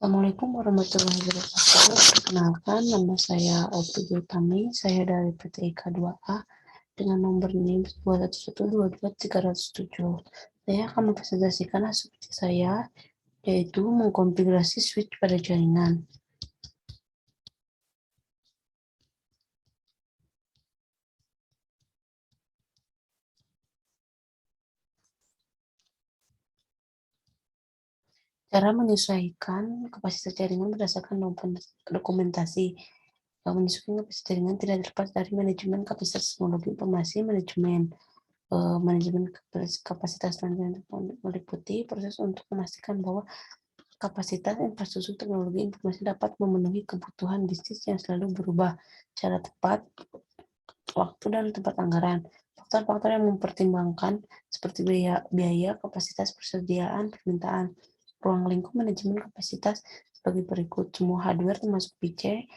Assalamualaikum warahmatullahi wabarakatuh. Perkenalkan, nama saya Opi Utami. Saya dari PT IKA 2A dengan nomor NIM 211222307. Saya akan mempresentasikan hasil kerja saya, yaitu mengkonfigurasi switch pada jaringan. Cara menyesuaikan kapasitas jaringan berdasarkan dokumentasi. Menyesuaikan kapasitas jaringan tidak terlepas dari manajemen kapasitas teknologi informasi manajemen. Manajemen kapasitas jaringan meliputi proses untuk memastikan bahwa kapasitas infrastruktur teknologi informasi dapat memenuhi kebutuhan bisnis yang selalu berubah secara tepat, waktu, dan tempat anggaran. Faktor-faktor yang mempertimbangkan seperti biaya, kapasitas persediaan, permintaan, ruang lingkup manajemen kapasitas sebagai berikut. Semua hardware termasuk PC,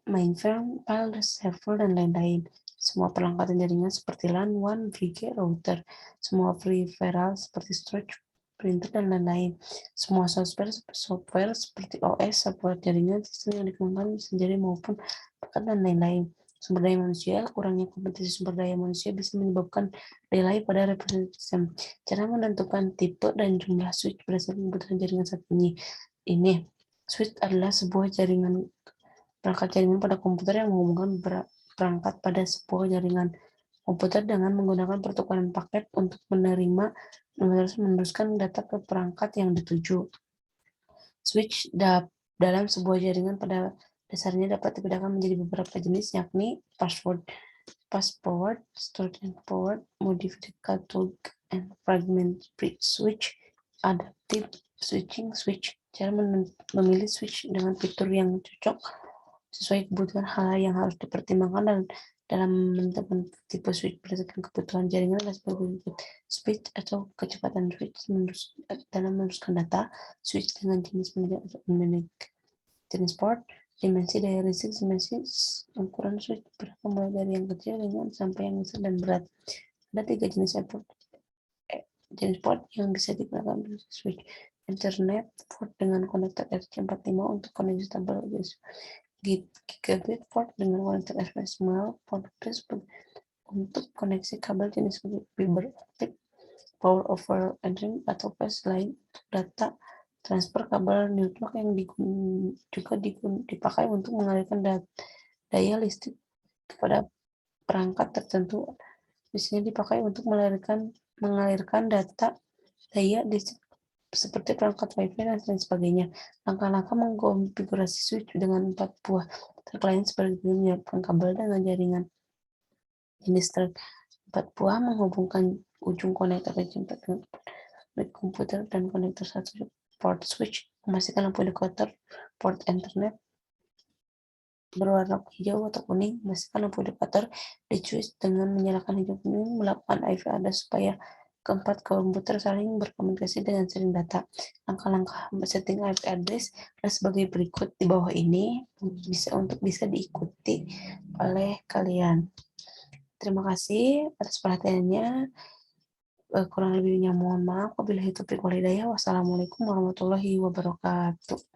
mainframe, file server, dan lain-lain. Semua perangkat jaringan seperti LAN, WAN, 3G, router. Semua peripheral seperti storage, printer, dan lain-lain. Semua software seperti OS, software jaringan, sistem yang dikembangkan sendiri maupun paket, dan lain-lain. Sumber daya manusia, kurangnya kompetensi sumber daya manusia bisa menyebabkan delay pada representasi sistem. Cara menentukan tipe dan jumlah switch berdasarkan kebutuhan jaringan saat ini. Switch adalah sebuah perangkat jaringan pada komputer yang menghubungkan perangkat pada sebuah jaringan komputer dengan menggunakan pertukaran paket untuk menerima dan meneruskan data ke perangkat yang dituju. Switch dalam sebuah jaringan pada dasarnya dapat dibedakan menjadi beberapa jenis, yakni fast forward, storage and forward, modified cathode and fragmentary switch, adaptive switching switch. Cara memilih switch dengan fitur yang cocok sesuai kebutuhan hal yang harus dipertimbangkan dalam menentukan tipe switch berdasarkan kebutuhan jaringan adalah sebagai berikut. Speed atau kecepatan switch dalam meneruskan data, switch dengan jenis jenis port, dimensi daya listrik, dimensi ukuran switch beragam mulai dari yang kecil ringan sampai yang besar dan berat. Ada 3 jenis port yang bisa digunakan untuk switch. Ethernet port dengan konektor RJ45 untuk koneksi tabel gigabit port dengan konektor XML port untuk koneksi kabel jenis fiber optik, power over Ethernet atau flash lain untuk data transfer. Kabel neutral yang juga dipakai untuk mengalirkan daya listrik kepada perangkat tertentu, biasanya dipakai untuk mengalirkan data daya listrik seperti perangkat Wi-Fi dan lain sebagainya. Langkah-langkah mengkonfigurasi switch dengan 4 buah klien seperti menyiapkan kabel dengan jaringan jenis 4 buah, menghubungkan ujung konektor RJ4 dengan komputer dan konektor 1 port switch, memastikan lampu indikator port Ethernet berwarna hijau atau kuning, memastikan lampu indikator di switch dengan menyalakan hijau kuning, melakukan IP address supaya keempat komputer saling berkomunikasi dengan sharing data. Langkah-langkah setting IP address adalah sebagai berikut di bawah ini, bisa diikuti oleh kalian. Terima kasih atas perhatiannya. Kurang lebihnya mohon maaf. Wabillahi taufiq wal hidayah. Wassalamualaikum warahmatullahi wabarakatuh.